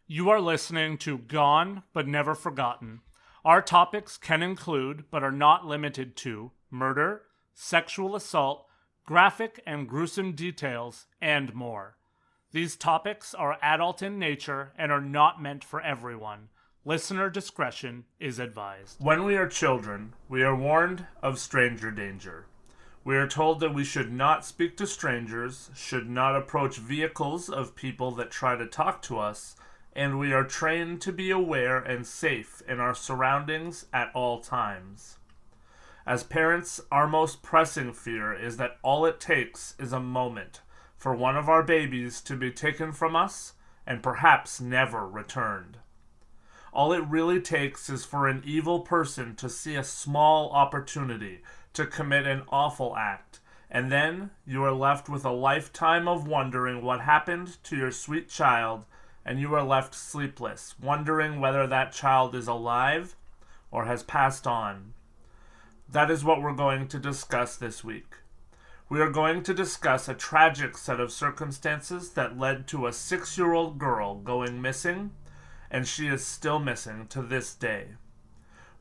You are listening to Gone But Never Forgotten. Our topics can include, but are not limited to, murder, sexual assault, graphic and gruesome details, and more. These topics are adult in nature and are not meant for everyone. Listener discretion is advised. When we are children, we are warned of stranger danger. We are told that we should not speak to strangers, should not approach vehicles of people that try to talk to us, and we are trained to be aware and safe in our surroundings at all times. As parents, our most pressing fear is that all it takes is a moment for one of our babies to be taken from us and perhaps never returned. All it really takes is for an evil person to see a small opportunity to commit an awful act, and then you are left with a lifetime of wondering what happened to your sweet child, and you are left sleepless, wondering whether that child is alive or has passed on. That is what we're going to discuss this week. We are going to discuss a tragic set of circumstances that led to a 6-year-old girl going missing, and she is still missing to this day.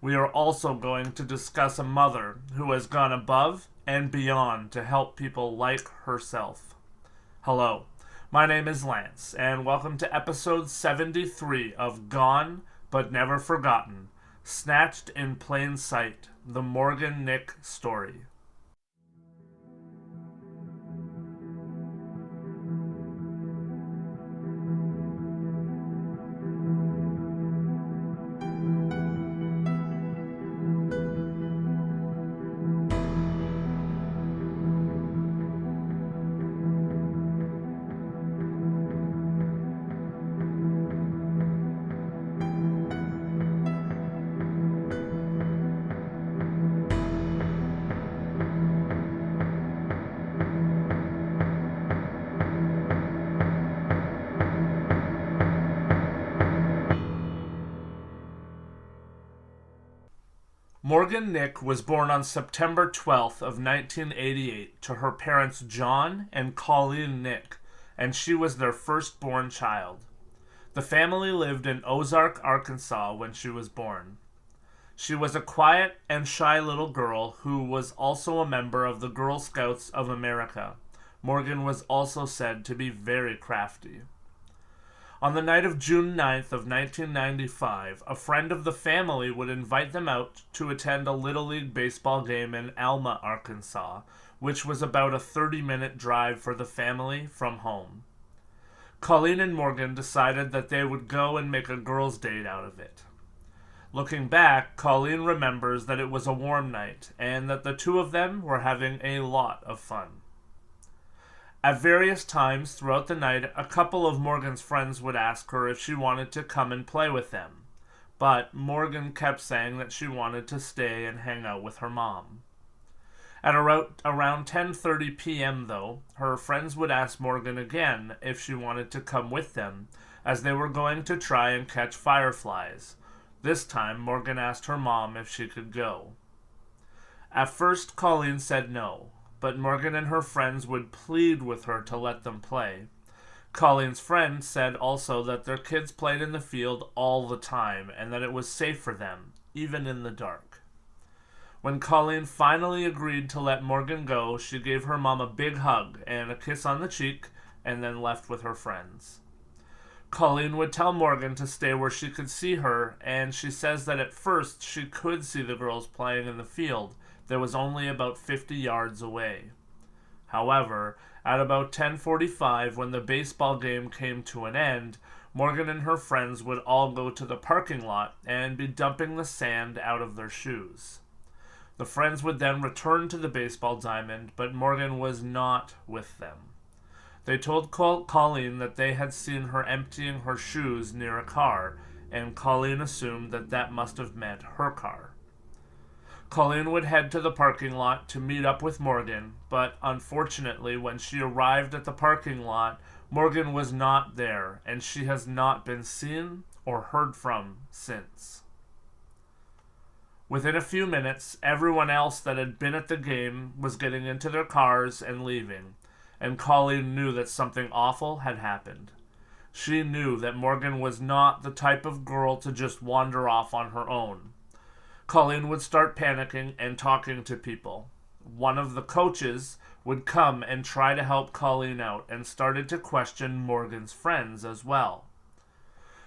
We are also going to discuss a mother who has gone above and beyond to help people like herself. Hello. My name is Lance, and welcome to episode 73 of Gone But Never Forgotten, Snatched in Plain Sight, the Morgan Nick story. Morgan Nick was born on September 12th of 1988 to her parents John and Colleen Nick, and she was their firstborn child. The family lived in Ozark, Arkansas when she was born. She was a quiet and shy little girl who was also a member of the Girl Scouts of America. Morgan was also said to be very crafty. On the night of June 9th of 1995, a friend of the family would invite them out to attend a Little League baseball game in Alma, Arkansas, which was about a 30-minute drive for the family from home. Colleen and Morgan decided that they would go and make a girls' date out of it. Looking back, Colleen remembers that it was a warm night and that the two of them were having a lot of fun. At various times throughout the night, a couple of Morgan's friends would ask her if she wanted to come and play with them, but Morgan kept saying that she wanted to stay and hang out with her mom. At around 10:30 p.m., though, her friends would ask Morgan again if she wanted to come with them, as they were going to try and catch fireflies. This time, Morgan asked her mom if she could go. At first, Colleen said no, but Morgan and her friends would plead with her to let them play. Colleen's friend said also that their kids played in the field all the time and that it was safe for them, even in the dark. When Colleen finally agreed to let Morgan go, she gave her mom a big hug and a kiss on the cheek and then left with her friends. Colleen would tell Morgan to stay where she could see her, and she says that at first she could see the girls playing in the field that was only about 50 yards away. However, at about 10:45, when the baseball game came to an end, Morgan and her friends would all go to the parking lot and be dumping the sand out of their shoes. The friends would then return to the baseball diamond, but Morgan was not with them. They told Colleen that they had seen her emptying her shoes near a car, and Colleen assumed that that must have meant her car. Colleen would head to the parking lot to meet up with Morgan, but unfortunately, when she arrived at the parking lot, Morgan was not there, and she has not been seen or heard from since. Within a few minutes, everyone else that had been at the game was getting into their cars and leaving, and Colleen knew that something awful had happened. She knew that Morgan was not the type of girl to just wander off on her own. Colleen would start panicking and talking to people. One of the coaches would come and try to help Colleen out and started to question Morgan's friends as well.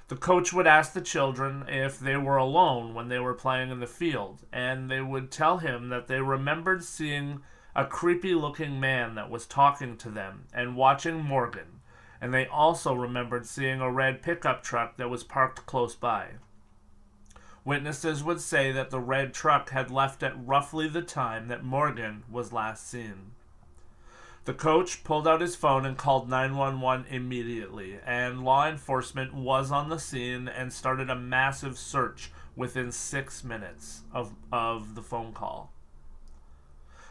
The coach would ask the children if they were alone when they were playing in the field, and they would tell him that they remembered seeing a creepy-looking man that was talking to them and watching Morgan, and they also remembered seeing a red pickup truck that was parked close by. Witnesses would say that the red truck had left at roughly the time that Morgan was last seen. The coach pulled out his phone and called 911 immediately, and law enforcement was on the scene and started a massive search within 6 minutes of the phone call.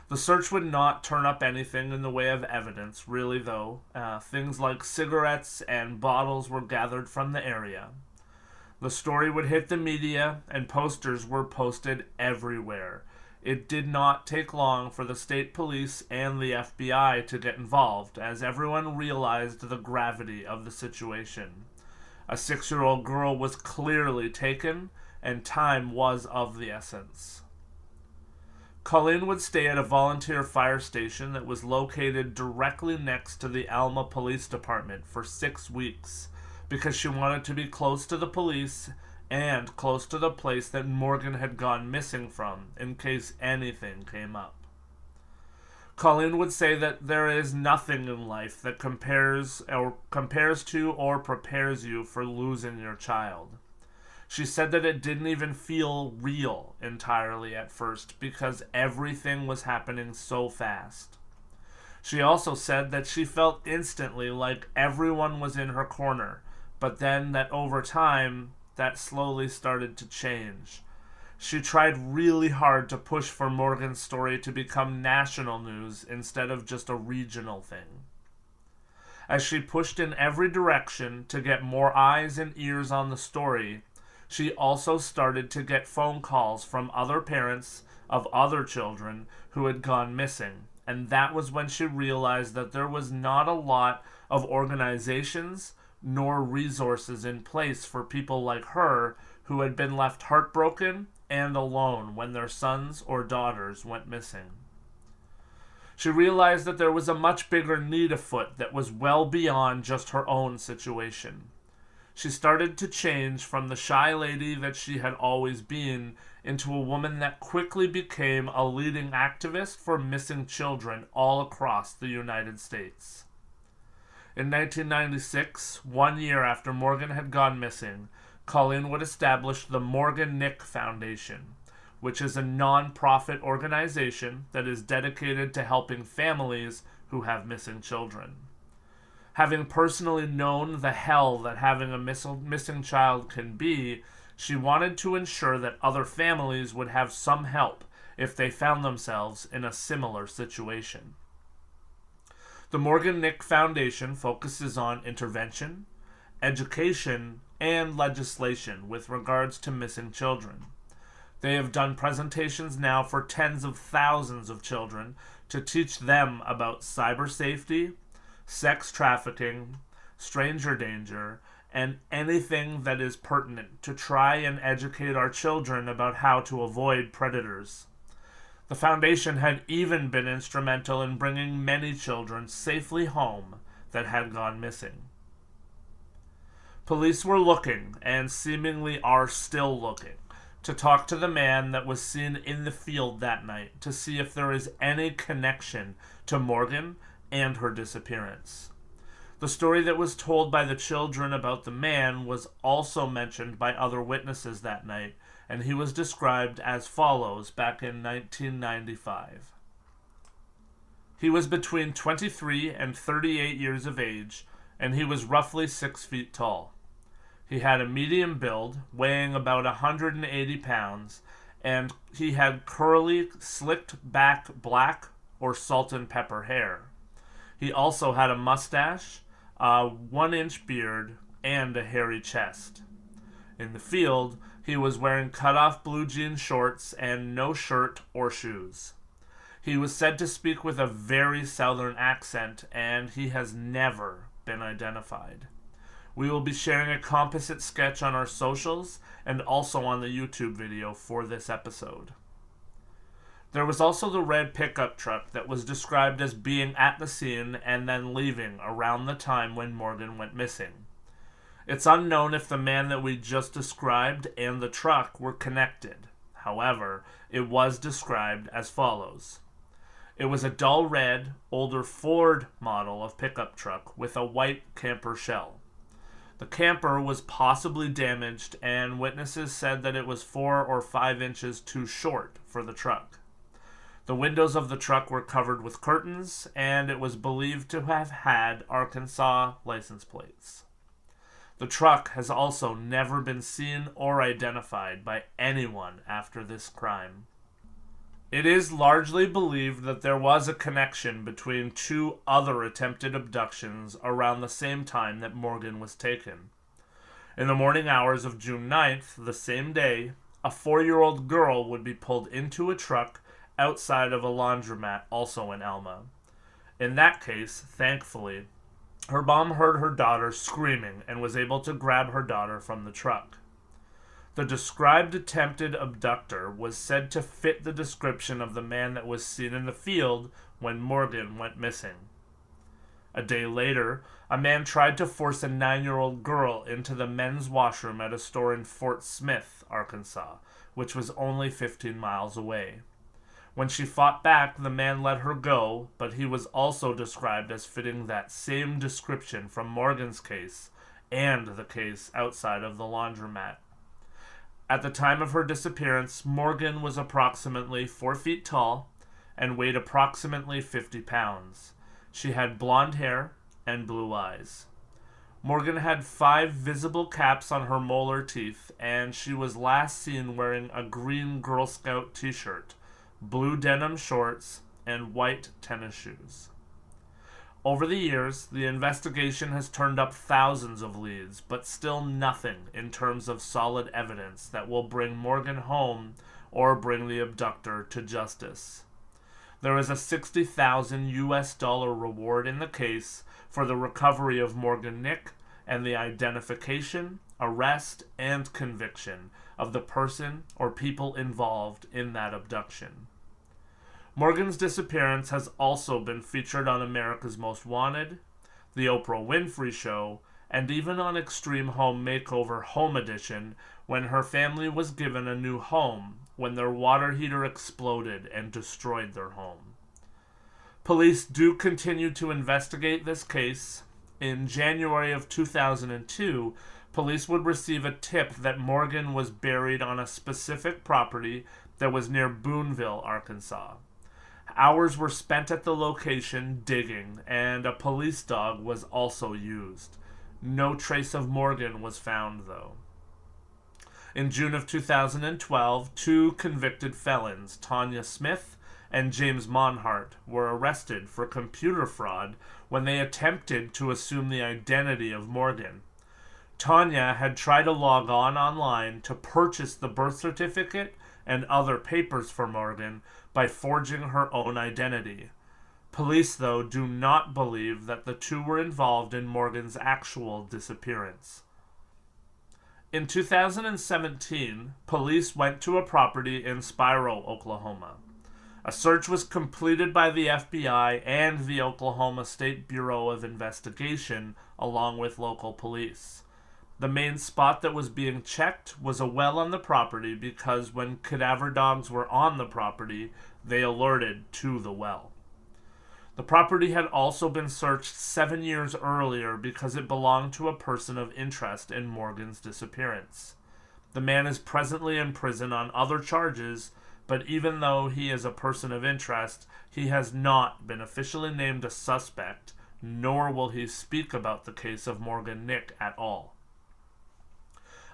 The search would not turn up anything in the way of evidence, really, though. Things like cigarettes and bottles were gathered from the area. The story would hit the media, and posters were posted everywhere. It did not take long for the state police and the FBI to get involved, as everyone realized the gravity of the situation. A 6-year-old girl was clearly taken, and time was of the essence. Colleen would stay at a volunteer fire station that was located directly next to the Alma Police Department for 6 weeks, because she wanted to be close to the police and close to the place that Morgan had gone missing from in case anything came up. Colleen would say that there is nothing in life that compares to or prepares you for losing your child. She said that it didn't even feel real entirely at first because everything was happening so fast. She also said that she felt instantly like everyone was in her corner, but then that over time, that slowly started to change. She tried really hard to push for Morgan's story to become national news instead of just a regional thing. As she pushed in every direction to get more eyes and ears on the story, she also started to get phone calls from other parents of other children who had gone missing, and that was when she realized that there was not a lot of organizations nor resources in place for people like her who had been left heartbroken and alone when their sons or daughters went missing. She realized that there was a much bigger need afoot that was well beyond just her own situation. She started to change from the shy lady that she had always been into a woman that quickly became a leading activist for missing children all across the United States. In 1996, 1 year after Morgan had gone missing, Colleen would establish the Morgan Nick Foundation, which is a non-profit organization that is dedicated to helping families who have missing children. Having personally known the hell that having a missing child can be, she wanted to ensure that other families would have some help if they found themselves in a similar situation. The Morgan Nick Foundation focuses on intervention, education, and legislation with regards to missing children. They have done presentations now for tens of thousands of children to teach them about cyber safety, sex trafficking, stranger danger, and anything that is pertinent to try and educate our children about how to avoid predators. The foundation had even been instrumental in bringing many children safely home that had gone missing. Police were looking, and seemingly are still looking, to talk to the man that was seen in the field that night to see if there is any connection to Morgan and her disappearance. The story that was told by the children about the man was also mentioned by other witnesses that night, and he was described as follows back in 1995. He was between 23 and 38 years of age, and he was roughly 6 feet tall. He had a medium build, weighing about 180 pounds, and he had curly, slicked back black or salt and pepper hair. He also had a mustache, a 1-inch beard, and a hairy chest. In the field, he was wearing cut-off blue jean shorts and no shirt or shoes. He was said to speak with a very southern accent, and he has never been identified. We will be sharing a composite sketch on our socials and also on the YouTube video for this episode. There was also the red pickup truck that was described as being at the scene and then leaving around the time when Morgan went missing. It's unknown if the man that we just described and the truck were connected. However, it was described as follows. It was a dull red, older Ford model of pickup truck with a white camper shell. The camper was possibly damaged, and witnesses said that it was 4 or 5 inches too short for the truck. The windows of the truck were covered with curtains, and it was believed to have had Arkansas license plates. The truck has also never been seen or identified by anyone after this crime. It is largely believed that there was a connection between 2 other attempted abductions around the same time that Morgan was taken. In the morning hours of June 9th, the same day, a 4-year-old girl would be pulled into a truck outside of a laundromat also in Alma. In that case, thankfully, her mom heard her daughter screaming and was able to grab her daughter from the truck. The described attempted abductor was said to fit the description of the man that was seen in the field when Morgan went missing. A day later, a man tried to force a 9-year-old girl into the men's washroom at a store in Fort Smith, Arkansas, which was only 15 miles away. When she fought back, the man let her go, but he was also described as fitting that same description from Morgan's case and the case outside of the laundromat. At the time of her disappearance, Morgan was approximately 4 feet tall and weighed approximately 50 pounds. She had blonde hair and blue eyes. Morgan had 5 visible caps on her molar teeth, and she was last seen wearing a green Girl Scout t-shirt, blue denim shorts, and white tennis shoes. Over the years, the investigation has turned up thousands of leads, but still nothing in terms of solid evidence that will bring Morgan home or bring the abductor to justice. There is a $60,000 reward in the case for the recovery of Morgan Nick and the identification, arrest, and conviction of the person or people involved in that abduction. Morgan's disappearance has also been featured on America's Most Wanted, The Oprah Winfrey Show, and even on Extreme Home Makeover Home Edition when her family was given a new home when their water heater exploded and destroyed their home. Police do continue to investigate this case. In January of 2002, police would receive a tip that Morgan was buried on a specific property that was near Boonville, Arkansas. Hours were spent at the location digging, and a police dog was also used. No trace of Morgan was found, though. In June of 2012, 2 convicted felons, Tanya Smith and James Monhart, were arrested for computer fraud when they attempted to assume the identity of Morgan. Tanya had tried to log on online to purchase the birth certificate and other papers for Morgan by forging her own identity. Police, though, do not believe that the 2 were involved in Morgan's actual disappearance. In 2017, police went to a property in Spiro, Oklahoma. A search was completed by the FBI and the Oklahoma State Bureau of Investigation, along with local police. The main spot that was being checked was a well on the property because when cadaver dogs were on the property, they alerted to the well. The property had also been searched 7 years earlier because it belonged to a person of interest in Morgan's disappearance. The man is presently in prison on other charges, but even though he is a person of interest, he has not been officially named a suspect, nor will he speak about the case of Morgan Nick at all.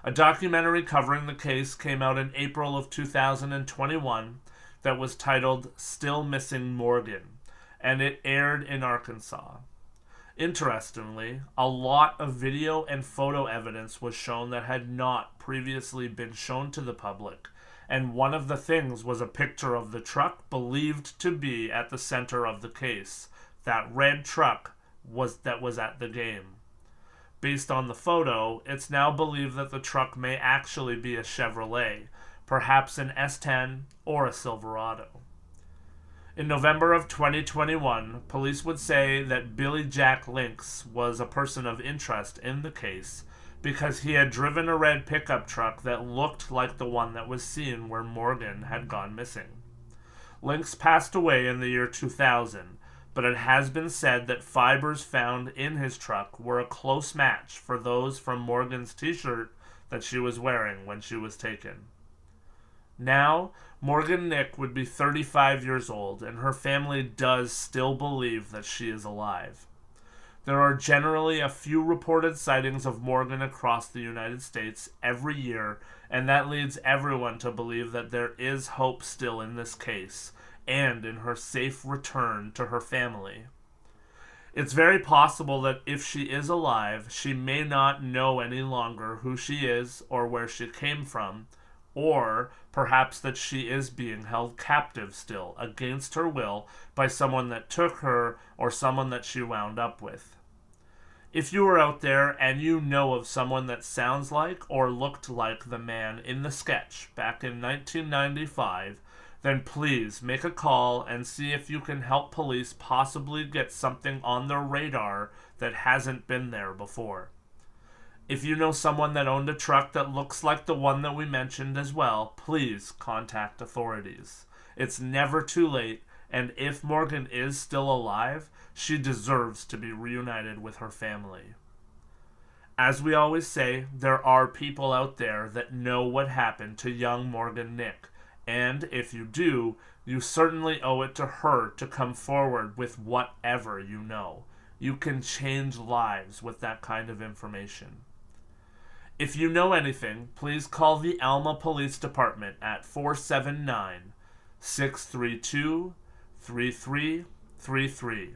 A documentary covering the case came out in April of 2021 that was titled Still Missing Morgan, and it aired in Arkansas. Interestingly, a lot of video and photo evidence was shown that had not previously been shown to the public, and one of the things was a picture of the truck believed to be at the center of the case, that red truck that was at the game. Based on the photo, it's now believed that the truck may actually be a Chevrolet, perhaps an S10 or a Silverado. In November of 2021, police would say that Billy Jack Lynx was a person of interest in the case because he had driven a red pickup truck that looked like the one that was seen where Morgan had gone missing. Lynx passed away in the year 2000, but it has been said that fibers found in his truck were a close match for those from Morgan's t-shirt that she was wearing when she was taken. Now, Morgan Nick would be 35 years old, and her family does still believe that she is alive. There are generally a few reported sightings of Morgan across the United States every year, and that leads everyone to believe that there is hope still in this case, and in her safe return to her family. It's very possible that if she is alive, she may not know any longer who she is or where she came from, or perhaps that she is being held captive still, against her will, by someone that took her or someone that she wound up with. If you are out there and you know of someone that sounds like or looked like the man in the sketch back in 1995, then please make a call and see if you can help police possibly get something on their radar that hasn't been there before. If you know someone that owned a truck that looks like the one that we mentioned as well, please contact authorities. It's never too late, and if Morgan is still alive, she deserves to be reunited with her family. As we always say, there are people out there that know what happened to young Morgan Nick, and if you do, you certainly owe it to her to come forward with whatever you know. You can change lives with that kind of information. If you know anything, please call the Alma Police Department at 479-632-3333.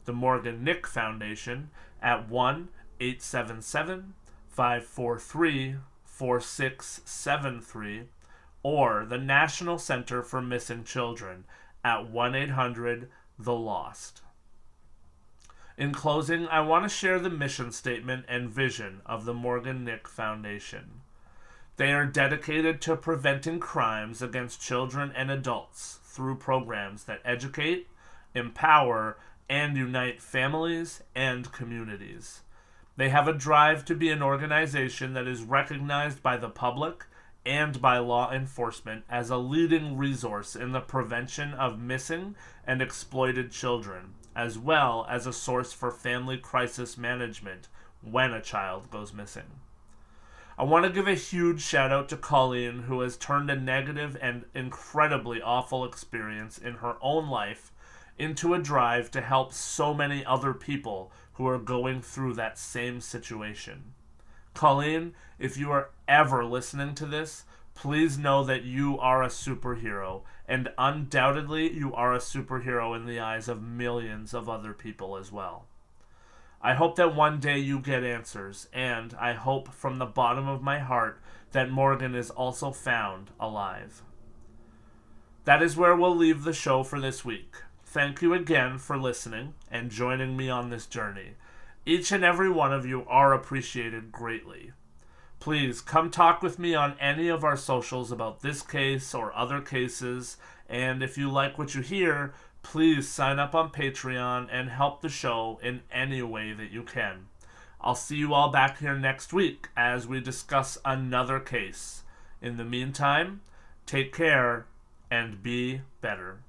The Morgan Nick Foundation at 1-877-543-4673, or the National Center for Missing Children at 1-800-THE-LOST. In closing, I want to share the mission statement and vision of the Morgan Nick Foundation. They are dedicated to preventing crimes against children and adults through programs that educate, empower, and unite families and communities. They have a drive to be an organization that is recognized by the public and by law enforcement as a leading resource in the prevention of missing and exploited children, as well as a source for family crisis management when a child goes missing. I want to give a huge shout out to Colleen, who has turned a negative and incredibly awful experience in her own life into a drive to help so many other people who are going through that same situation. Colleen, if you are ever listening to this, please know that you are a superhero, and undoubtedly you are a superhero in the eyes of millions of other people as well. I hope that one day you get answers, and I hope from the bottom of my heart that Morgan is also found alive. That is where we'll leave the show for this week. Thank you again for listening and joining me on this journey. Each and every one of you are appreciated greatly. Please come talk with me on any of our socials about this case or other cases, and if you like what you hear, please sign up on Patreon and help the show in any way that you can. I'll see you all back here next week as we discuss another case. In the meantime, take care and be better.